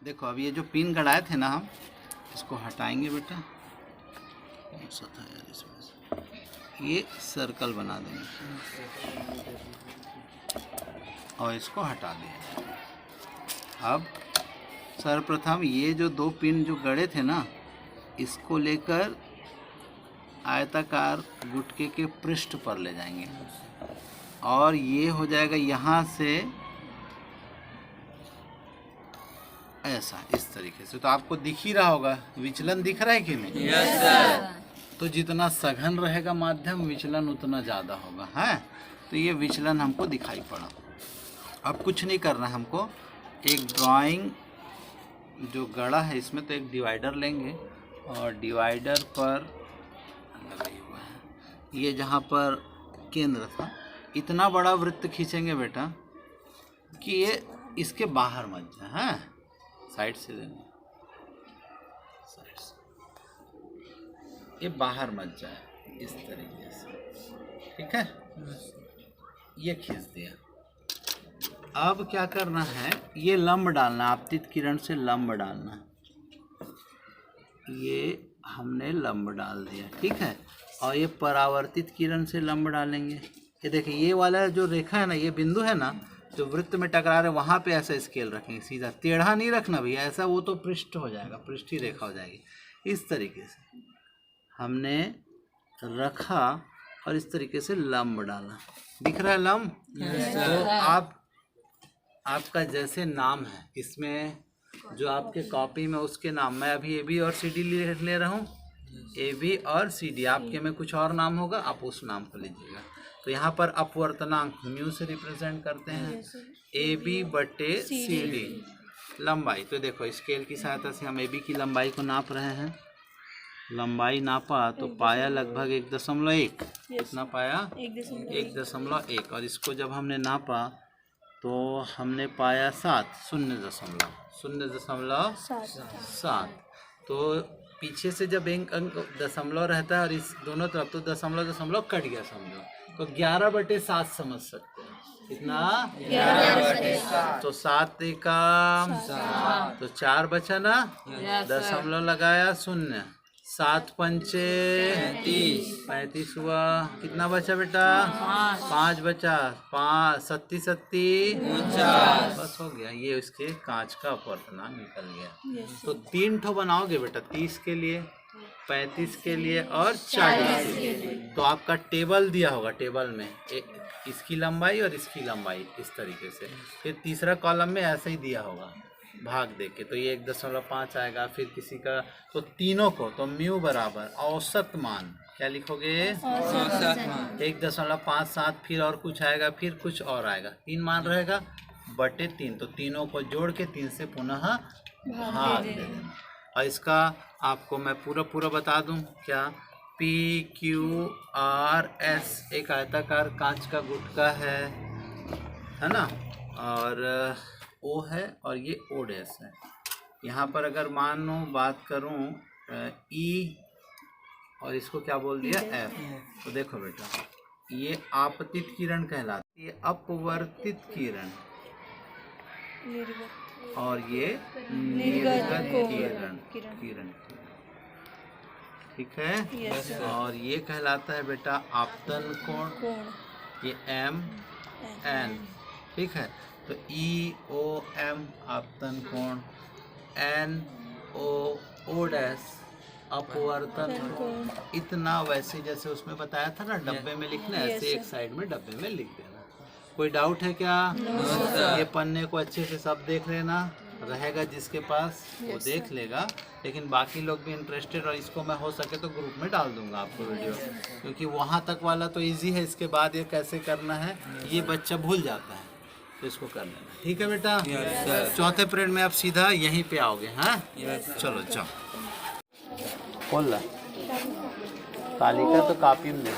देखो अब ये जो पिन गड़ाए थे ना, हम इसको हटाएंगे बेटा। कौन सा था यार इसमें से? ये सर्कल बना देंगे और इसको हटा दिया। अब सर्वप्रथम ये जो दो पिन जो गड़े थे ना, इसको लेकर आयताकार गुटके के पृष्ठ पर ले जाएंगे और ये हो जाएगा यहाँ से ऐसा, इस तरीके से। तो आपको दिख ही रहा होगा, विचलन दिख रहा है कि नहीं? Yes sir. तो जितना सघन रहेगा माध्यम, विचलन उतना ज़्यादा होगा, है। तो ये विचलन हमको दिखाई पड़ा। अब कुछ नहीं करना है हमको, एक ड्राइंग जो गड़ा है इसमें, तो एक डिवाइडर लेंगे और डिवाइडर पर लगाई हुआ है ये जहाँ पर केंद्र था, इतना बड़ा वृत्त खींचेंगे बेटा कि ये इसके बाहर मत जाए, हैं। साइड से देंगे, साइड से, ये बाहर मत जाए, इस तरीके से, ठीक है। ये खींच दिया। अब क्या करना है, ये लंब डालना, आपतित किरण से लंब डालना। ये हमने लंब डाल दिया, ठीक है। और ये परावर्तित किरण से लंब डालेंगे। ये देखिए, ये वाला जो रेखा है ना, ये बिंदु है ना, जो वृत्त में टकरा रहे, वहाँ पे ऐसा स्केल रखेंगे, सीधा टेढ़ा नहीं रखना भैया, ऐसा वो तो पृष्ठ हो जाएगा, पृष्ठीय रेखा हो जाएगी। इस तरीके से हमने रखा और इस तरीके से लंब डाला। दिख रहा है लंब? तो आपका जैसे नाम है इसमें, जो आपके कॉपी में उसके नाम, मैं अभी AB और CD ले रहा हूँ, AB और CD, आपके में कुछ और नाम होगा, आप उस नाम को लीजिएगा। तो यहाँ पर अपवर्तनांक म्यू से रिप्रेजेंट करते हैं, AB/CD लंबाई। तो देखो, स्केल की सहायता से हम AB की लंबाई को नाप रहे हैं। लंबाई नापा तो पाया लगभग 1.1। कितना पाया? 1.1। और इसको जब हमने नापा तो हमने पाया 0.7। तो पीछे से जब एक अंक दशमलव रहता है और इस दोनों तरफ, तो दशमलव कट गया समझो, तो 11/7 समझ सकते हैं। कितना? 11/7। तो 7 एकम, तो 4 बचा ना, दशमलव लगाया 0, 7 पंचे 35 हुआ। कितना बचा बेटा? 5 बचा, 5 सत्ती 49, बस हो गया। ये उसके कांच का अपवर्तनांक निकल गया। तो 3 ठो बनाओगे बेटा, 30 के लिए, 35 के लिए और 40 के लिए। तो आपका टेबल दिया होगा, टेबल में इसकी लंबाई और इसकी लंबाई इस तरीके से। फिर तीसरा कॉलम में ऐसे ही दिया होगा भाग दे के, तो ये 1.5 आएगा। फिर किसी का, तो तीनों को, तो म्यू बराबर औसत मान, क्या लिखोगे? औसत मान 1.57। फिर और कुछ आएगा, फिर कुछ और आएगा, 3 मान रहेगा बटे 3। तो तीनों को जोड़ के 3 से पुनः भाग दे देना। और इसका आपको मैं पूरा बता दूं क्या? PQRS एक आयताकार कांच का गुटका है ना, और O है और ये O' है। यहाँ पर अगर मान लो बात करूँ E और इसको क्या बोल दिया? F। तो देखो बेटा, ये आपतित किरण कहलाती है, ये अपवर्तित किरण, और ये निर्गत किरण, ठीक है। और ये कहलाता है बेटा आपतन कोण, ये MN, ठीक है। तो EOM आपतन कोण, NOO' अपवर्तन कोण। इतना वैसे जैसे उसमें बताया था ना, डब्बे में लिखना है, ऐसे एक साइड में डब्बे में लिख देना। कोई डाउट है क्या? ये पन्ने को अच्छे से सब देख लेना, रहेगा जिसके पास वो देख लेगा, लेकिन बाकी लोग भी इंटरेस्टेड, और इसको मैं हो सके तो ग्रुप में डाल दूंगा आपको वीडियो, क्योंकि वहाँ तक वाला तो इजी है, इसके बाद ये कैसे करना है ये बच्चा भूल जाता है, तो इसको कर लेना, ठीक है बेटा। चौथे पीरियड में आप सीधा यहीं पे आओगे, हाँ? चलो जाओ, खोल ला तालिका, तो कॉपी में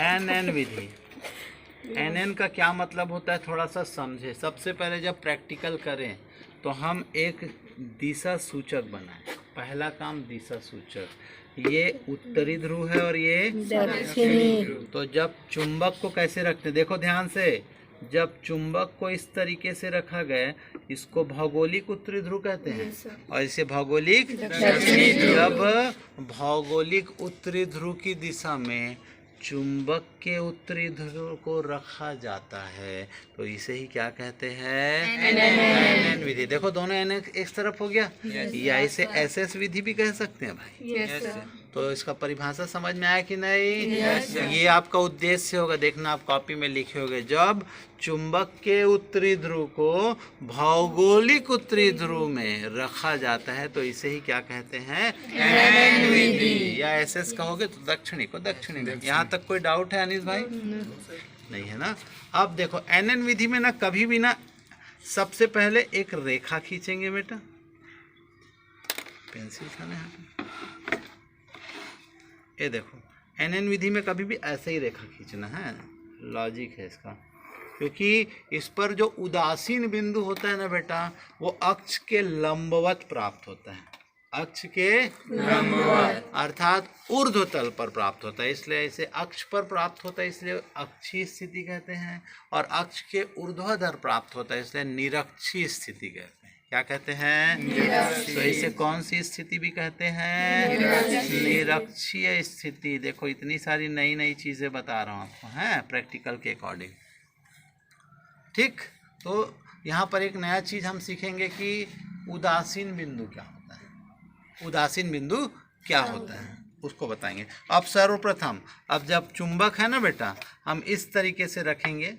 NN विधि। NN का क्या मतलब होता है, थोड़ा सा समझे। सबसे पहले जब प्रैक्टिकल करें तो हम एक दिशा सूचक बनाएं। पहला काम दिशा सूचक, ये उत्तरी ध्रुव है और ये दक्षिणी। तो जब चुंबक को कैसे रखते हैं, देखो ध्यान से, जब चुंबक को इस तरीके से रखा गया, इसको भौगोलिक उत्तरी ध्रुव कहते हैं और इसे भौगोलिक दक्षिणी ध्रुव। जब भौगोलिक उत्तरी ध्रुव की दिशा में चुंबक के उत्तरी ध्रुव को रखा जाता है तो इसे ही क्या कहते हैं? एनएन विधि। देखो दोनों एन एक तरफ हो गया, या इसे एसएस विधि भी कह सकते हैं भाई। तो इसका परिभाषा समझ में आया कि नहीं? ये आपका उद्देश्य होगा, देखना आप कॉपी में लिखे होंगे। जब चुंबक के उत्तरी ध्रुव को भौगोलिक उत्तरी ध्रुव में रखा जाता है तो इसे ही क्या कहते हैं? एनएन विधि। या एसएस कहोगे तो दक्षिणी को दक्षिणी में। यहाँ तक कोई डाउट है अनिश भाई? नहीं है ना। अब देखो एनएन विधि में ना कभी भी ना, सबसे पहले एक रेखा खींचेंगे बेटा, पेंसिल खाने यहाँ, ये देखो एनएन विधि में कभी भी ऐसे ही रेखा खींचना है, लॉजिक है इसका। क्योंकि इस पर जो उदासीन बिंदु होता है ना बेटा, वो अक्ष के लंबवत प्राप्त होता है, अक्ष के लंबवत अर्थात ऊर्ध्व तल पर प्राप्त होता है, इसलिए इसे अक्ष पर प्राप्त होता है, इसलिए अक्षीय स्थिति कहते हैं। और अक्ष के ऊर्ध्वाधर प्राप्त होता है, इसलिए निरक्षीय स्थिति कहते हैं। क्या कहते हैं? तो इसे कौन सी स्थिति भी कहते हैं? निरक्षीय स्थिति। देखो इतनी सारी नई नई चीजें बता रहा हूँ आपको, हैं प्रैक्टिकल के अकॉर्डिंग। ठीक, तो यहाँ पर एक नया चीज हम सीखेंगे कि उदासीन बिंदु क्या होता है। उदासीन बिंदु क्या होता है उसको बताएंगे। अब सर्वप्रथम, अब जब चुंबक है ना बेटा, हम इस तरीके से रखेंगे,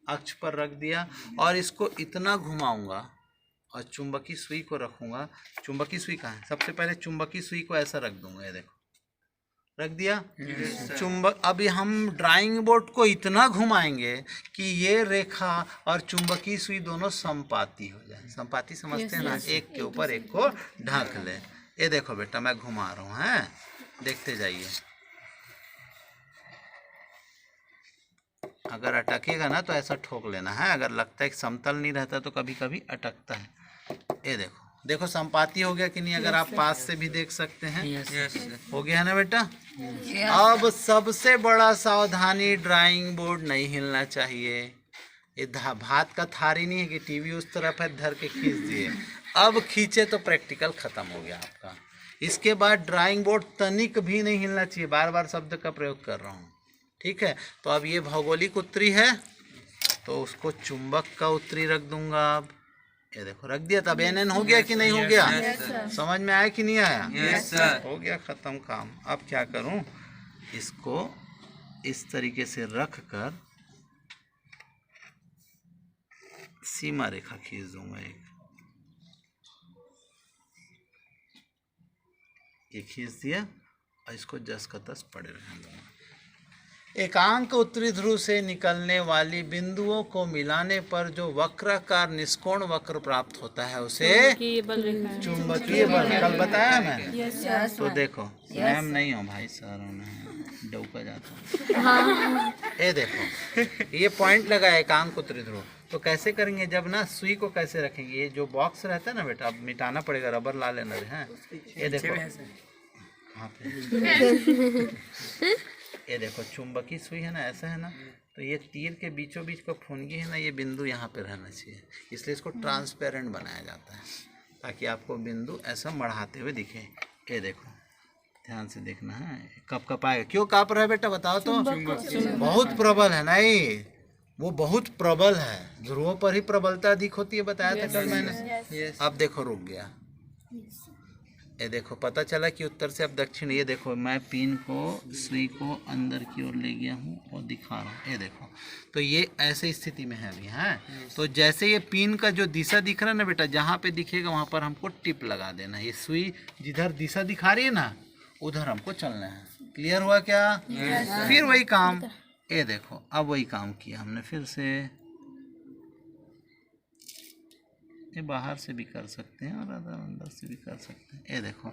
अक्ष पर रख दिया और इसको इतना घुमाऊंगा और चुंबकी सुई को रखूंगा। चुंबकी सुई कहाँ है? सबसे पहले चुंबकी सुई को ऐसा रख दूंगा, ये देखो रख दिया। चुंबक, अभी हम ड्राइंग बोर्ड को इतना घुमाएंगे कि ये रेखा और चुंबकी सुई दोनों संपाती हो जाए। संपाती समझते हैं ना, एक के ऊपर एक को ढक ले। ये देखो बेटा मैं घुमा रहा हूँ, हैं देखते जाइए। अगर अटकेगा ना तो ऐसा ठोक लेना है, अगर लगता है कि समतल नहीं रहता तो कभी कभी अटकता है। ये देखो, देखो संपाती हो गया कि नहीं? अगर आप पास से भी देख सकते हैं, हो गया है ना बेटा। अब सबसे बड़ा सावधानी, ड्राइंग बोर्ड नहीं हिलना चाहिए। ये भात का थारी नहीं है कि टीवी उस तरफ है धर के खींच दिए। अब खींचे तो प्रैक्टिकल खत्म हो गया आपका। इसके बाद ड्राइंग बोर्ड तनिक भी नहीं हिलना चाहिए। बार बार शब्द का प्रयोग कर रहा हूँ, ठीक है। तो अब ये भौगोलिक उत्तरी है तो उसको चुंबक का उत्तरी रख दूंगा। अब ये देखो रख दिया, तब एन हो गया कि नहीं हो गया? समझ में आया कि नहीं आया? Yes sir. हो गया खत्म काम। अब क्या करूं, इसको इस तरीके से रख कर सीमा रेखा खींच दूंगा। एक ये खींच दिया और इसको जस का तस पड़े रहने दूंगा। एकांक उत्तरी ध्रुव से निकलने वाली बिंदुओं को मिलाने पर जो वक्राकार निष्कोण वक्र प्राप्त होता है उसे चुंबकीय बल। कल बताया मैंने। तो देखो मैम नहीं हो भाई, सर होना डौका जाता हूँ। ये देखो ये पॉइंट लगा है एकांक उत्तरी ध्रुव। तो कैसे करेंगे, जब ना सुई को कैसे रखेंगे, ये जो बॉक्स रहता है ना बेटा, अब मिटाना पड़ेगा, रबर ला लेना है। ये देखो हाँ ये देखो चुंबकी सुई है ना, ऐसा है ना, तो ये तीर के बीचों बीच का फुनगी है ना, ये बिंदु यहाँ पे रहना चाहिए। इसलिए इसको ट्रांसपेरेंट बनाया जाता है ताकि आपको बिंदु ऐसा मढ़ाते हुए दिखे। ये देखो ध्यान से देखना है, कब कब आएगा। क्यों काँप रहा है बेटा बताओ तो? बहुत प्रबल है। नहीं, वो बहुत प्रबल है, ध्रुवों पर ही प्रबलता अधिक होती है, बताया था कल मैंने। अब देखो रुक गया। ये देखो पता चला कि उत्तर से अब दक्षिण। ये देखो मैं पिन को, सुई को अंदर की ओर ले गया हूँ और दिखा रहा हूँ। ये देखो तो ये ऐसे स्थिति में है अभी, है। तो जैसे ये पिन का जो दिशा दिख रहा है ना बेटा, जहाँ पे दिखेगा वहाँ पर हमको टिप लगा देना है। ये सुई जिधर दिशा दिखा रही है ना, उधर हमको चलना है। क्लियर हुआ क्या? फिर वही काम, ये देखो अब वही काम किया हमने फिर से। ये बाहर से भी कर सकते हैं और अंदर से भी कर सकते हैं। ये देखो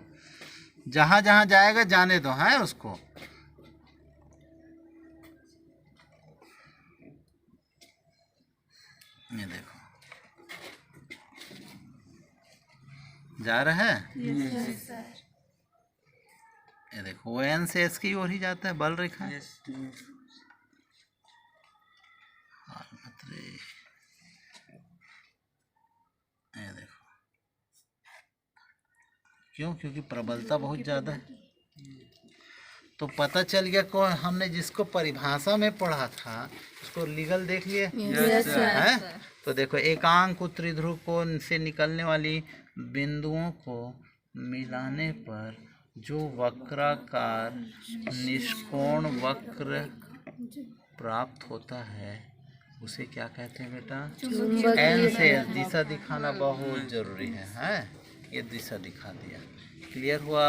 जहाँ जहाँ जाएगा जाने दो, है उसको। ये देखो जा रहा है। ये देखो वो एन से एस की ओर ही जाता है, बल रेखा। क्यों? क्योंकि प्रबलता बहुत ज़्यादा है। तो पता चल गया को हमने जिसको परिभाषा में पढ़ा था उसको लीगल देख लिए है। तो देखो एकांक उत्तरी ध्रुव कोण से निकलने वाली बिंदुओं को मिलाने पर जो वक्राकार निष्कोण वक्र प्राप्त होता है उसे क्या कहते हैं बेटा? एन से एस दिशा दिखाना बहुत जरूरी है? ये दिशा दिखा दिया, क्लियर हुआ?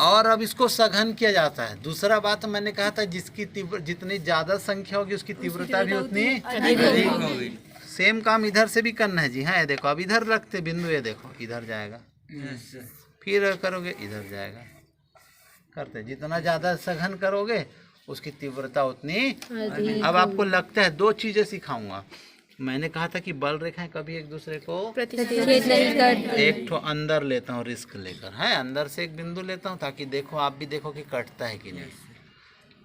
और अब इसको सघन किया जाता है। दूसरा बात मैंने कहा था जिसकी जितनी ज्यादा संख्या होगी उसकी तीव्रता भी उतनी अधिक होगी। सेम काम इधर से भी करना है जी। हाँ ये देखो अब इधर रखते बिंदु, ये देखो इधर जाएगा, फिर करोगे इधर जाएगा, करते जितना ज्यादा सघन करोगे उसकी तीव्रता उतनी। अब आपको लगता है दो चीजें सिखाऊंगा। मैंने कहा था कि बल रेखाएं कभी एक दूसरे को प्रतिच्छेद नहीं करते। एक ठो अंदर लेता हूँ रिस्क लेकर, है अंदर से एक बिंदु लेता हूँ ताकि देखो आप भी देखो कि कटता है कि नहीं।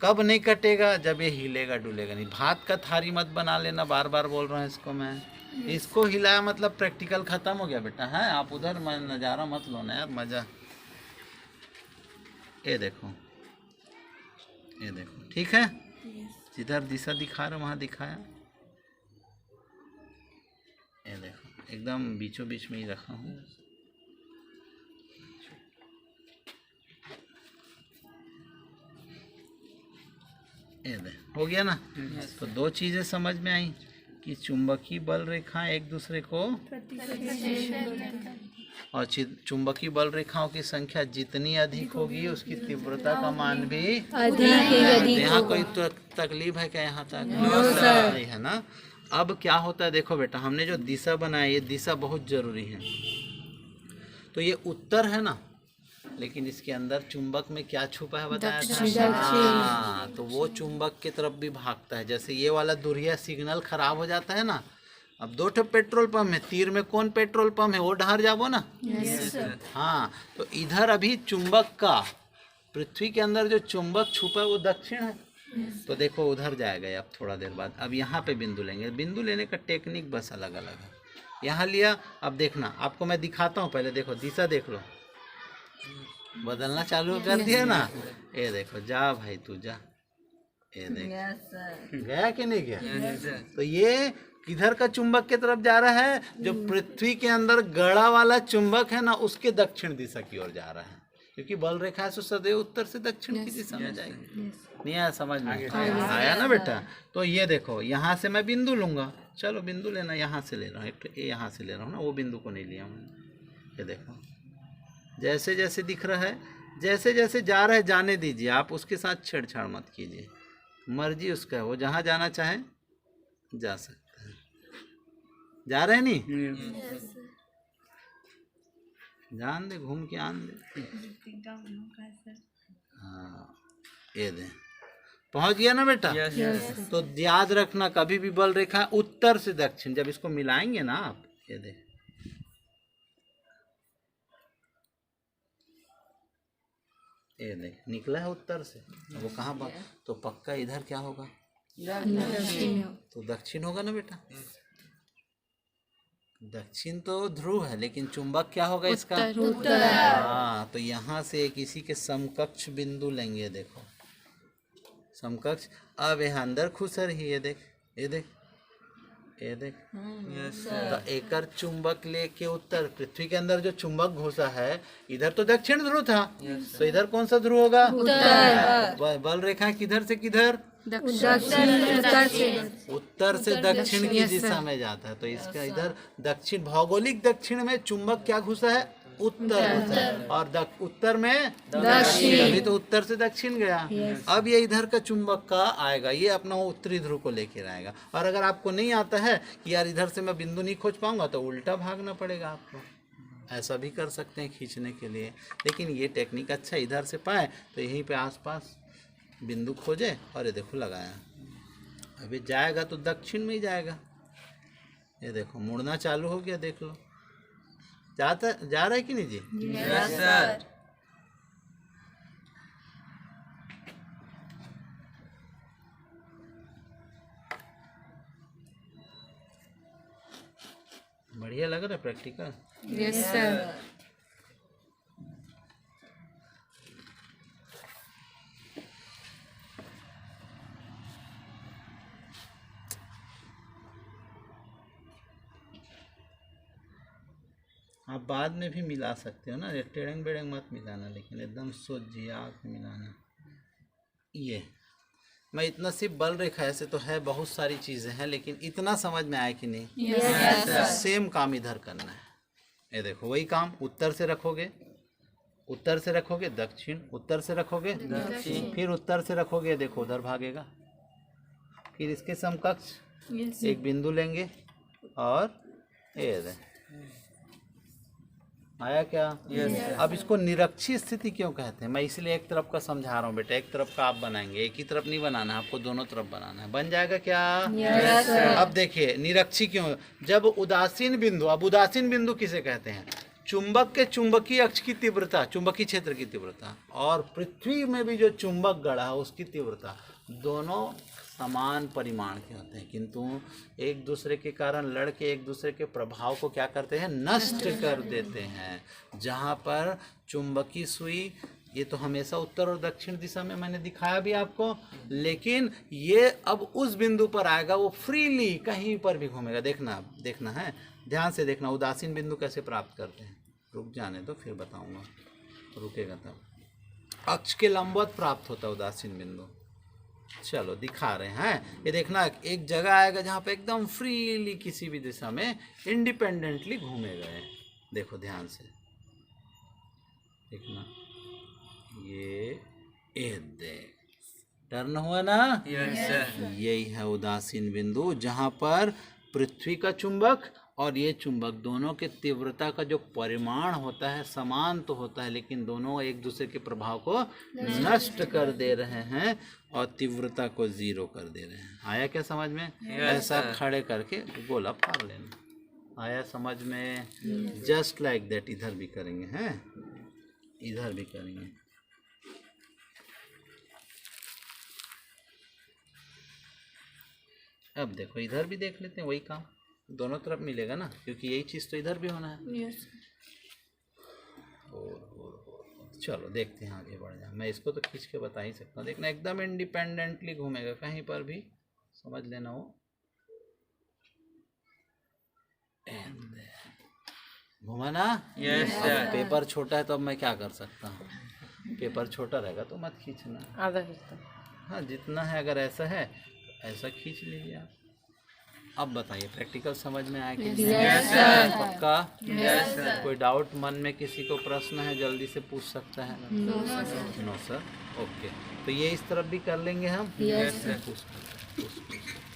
कब नहीं कटेगा? जब ये हिलेगा डुलेगा नहीं। भात का थारी मत बना लेना, बार बार बोल रहा हूँ इसको मैं। इसको हिलाया मतलब प्रैक्टिकल खत्म हो गया बेटा। है आप उधर नज़ारा मत लो ना यार, मजा। ये देखो ये देखो, ठीक है? जिधर दिशा दिखा रहा वहाँ दिखाया। ये देखो एकदम बीचों बीच में ही रखा हूँ। ये देख हो गया ना। तो दो चीजें समझ में आई कि चुंबकीय बल रेखा एक दूसरे को और चुंबकीय बल रेखाओं की संख्या जितनी अधिक होगी उसकी तीव्रता का मान भी अधिक। यहाँ कोई तो तकलीफ है क्या? यहाँ तक नहीं है ना। अब क्या होता है देखो बेटा, हमने जो दिशा बनाई ये दिशा बहुत जरूरी है। तो ये उत्तर है ना, लेकिन इसके अंदर चुंबक में क्या छुपा है बताया था? हाँ, तो वो चुंबक की तरफ भी भागता है। जैसे ये वाला दुरिया सिग्नल खराब हो जाता है ना। अब दो ठो पेट्रोल पंप है, तीर में कौन पेट्रोल पंप है वो ढार जाबो ना। हाँ, तो इधर अभी चुंबक का पृथ्वी के अंदर जो चुंबक छुपा है वो दक्षिण है। तो देखो उधर जाएगा अब थोड़ा देर बाद। अब यहाँ पे बिंदु लेंगे। बिंदु लेने का टेक्निक बस अलग अलग है। यहाँ लिया, अब देखना आपको मैं दिखाता हूँ। पहले देखो दिशा देख लो, बदलना चालू कर दिया ना। ये देखो जा भाई तू जा, ये देख गया कि नहीं गया? तो ये किधर का चुंबक की तरफ जा रहा है? जो पृथ्वी के अंदर गड़ा वाला चुंबक है ना उसके दक्षिण दिशा की ओर जा रहा है, क्योंकि बल रेखा से सदैव उत्तर से दक्षिण की दिशा में जाएगी। नहीं आया समझ में? आया ना बेटा? तो ये देखो यहाँ से मैं बिंदु लूंगा। चलो बिंदु लेना, यहाँ से ले रहा हूँ, एक यहाँ से ले रहा हूँ ना, वो बिंदु को नहीं लिया मैंने। ये देखो जैसे जैसे दिख रहा है, जैसे जैसे जा रहा है जाने दीजिए, आप उसके साथ छेड़छाड़ मत कीजिए। मर्जी उसका है, वो जहाँ जाना चाहे जा सकता है। जा रहे नहीं? जान दे, घूम के आन दे। हाँ ये दे, पहुंच गया ना बेटा? तो याद रखना कभी भी बल रेखा उत्तर से दक्षिण, जब इसको मिलाएंगे ना आप, ये दे ये देख निकला है उत्तर से। वो कहाँ पर? तो पक्का इधर क्या होगा? तो दक्षिण होगा ना बेटा। दक्षिण तो ध्रुव है, लेकिन चुंबक क्या होगा इसका? हाँ, तो यहाँ से किसी के समकक्ष बिंदु लेंगे। देखो समकक्ष। अब यहाँ अंदर खुश रही, ये देख ये देख ये देख। तो एकर चुंबक लेके उत्तर, पृथ्वी के अंदर जो चुंबक घुसा है इधर तो दक्षिण ध्रुव था, तो इधर कौन सा ध्रुव होगा? बल रेखा किधर से किधर? उत्तर से दक्षिण की दिशा में जाता है। तो इसका इधर दक्षिण, भौगोलिक दक्षिण में चुंबक क्या घुसा है? उत्तर। और उत्तर में दक्षिण, अभी तो उत्तर से दक्षिण गया। अब ये इधर का चुंबक का आएगा, ये अपना उत्तरी ध्रुव को लेकर आएगा। और अगर आपको नहीं आता है कि यार इधर से मैं बिंदु नहीं खोज पाऊंगा, तो उल्टा भागना पड़ेगा आपको। ऐसा भी कर सकते हैं खींचने के लिए, लेकिन ये टेक्निक अच्छा इधर से पाए तो यहीं पे आसपास बिंदु खोजे और ये देखो लगाया। अभी जाएगा तो दक्षिण में ही जाएगा। ये देखो मुड़ना चालू हो गया, देख लो जाता जा रहा है कि नहीं जी? Yes sir. बढ़िया लग रहा है प्रैक्टिकल? Yes sir. आप बाद में भी मिला सकते हो ना, टेढ़ंग बेढ़ंग मत मिलाना, लेकिन एकदम सोचिए आँख में मिलाना। ये मैं इतना सिर्फ बल रेखा ऐसे तो है, बहुत सारी चीज़ें हैं, लेकिन इतना समझ में आया कि नहीं? सेम काम इधर करना है। ये देखो वही काम, उत्तर से रखोगे, उत्तर से रखोगे दक्षिण, उत्तर से रखोगे दक्षिण, फिर उत्तर से रखोगे, देखो उधर भागेगा। फिर इसके समकक्ष एक बिंदु लेंगे और ये दे आया क्या? अब इसको निरक्षी स्थिति क्यों कहते हैं? मैं इसलिए एक तरफ का समझा रहा हूँ बेटा, एक तरफ का आप बनाएंगे, एक ही तरफ नहीं बनाना है, आपको दोनों तरफ बनाना है। बन जाएगा क्या? अब देखिए निरक्षी क्यों, जब उदासीन बिंदु, अब उदासीन बिंदु किसे कहते हैं? चुंबक के चुंबकीय अक्ष की तीव्रता, चुंबकीय क्षेत्र की तीव्रता, और पृथ्वी में भी जो चुंबक गड़ा है उसकी तीव्रता, दोनों समान परिमाण के होते हैं, किंतु एक दूसरे के कारण लड़के एक दूसरे के प्रभाव को क्या करते हैं? नष्ट कर देते हैं। जहाँ पर चुंबकीय सुई, ये तो हमेशा उत्तर और दक्षिण दिशा में मैंने दिखाया भी आपको, लेकिन ये अब उस बिंदु पर आएगा, वो फ्रीली कहीं पर भी घूमेगा। देखना है, ध्यान से देखना। उदासीन बिंदु कैसे प्राप्त करते हैं? रुक जाने दो, फिर बताऊंगा, रुकेगा तब। अक्ष के लंबवत प्राप्त होता है उदासीन बिंदु। चलो दिखा रहे हैं, ये देखना, एक जगह आएगा जहाँ पे एकदम फ्रीली किसी भी दिशा में इंडिपेंडेंटली घूमेगा। देखो ध्यान से देखना, ये देख टर्न हुआ ना? यही है उदासीन बिंदु, जहाँ पर पृथ्वी का चुंबक और ये चुंबक दोनों के तीव्रता का जो परिमाण होता है समान तो होता है, लेकिन दोनों एक दूसरे के प्रभाव को नष्ट कर दे रहे हैं और तीव्रता को जीरो कर दे रहे हैं। आया क्या समझ में? ऐसा खड़े करके गोला फाड़ लेना। आया समझ में? जस्ट लाइक दैट इधर भी करेंगे, हैं इधर भी करेंगे। अब देखो इधर भी देख लेते हैं, वही काम दोनों तरफ मिलेगा ना, क्योंकि यही चीज़ तो इधर भी होना है। और चलो देखते हैं, आगे बढ़ जाए। मैं इसको तो खींच के बता ही सकता हूँ। देखना एकदम इंडिपेंडेंटली घूमेगा, कहीं पर भी समझ लेना वो घूमा ना। पेपर छोटा है तो अब मैं क्या कर सकता हूँ? पेपर छोटा रहेगा तो मत खींचना, आधा हिस्सा। हाँ जितना है, अगर ऐसा है ऐसा खींच लीजिए आप। अब बताइए प्रैक्टिकल समझ में आया कि पक्का? कोई डाउट मन में किसी को प्रश्न है जल्दी से पूछ सकता है? No sir. ओके, तो ये इस तरफ भी कर लेंगे हम। पूछ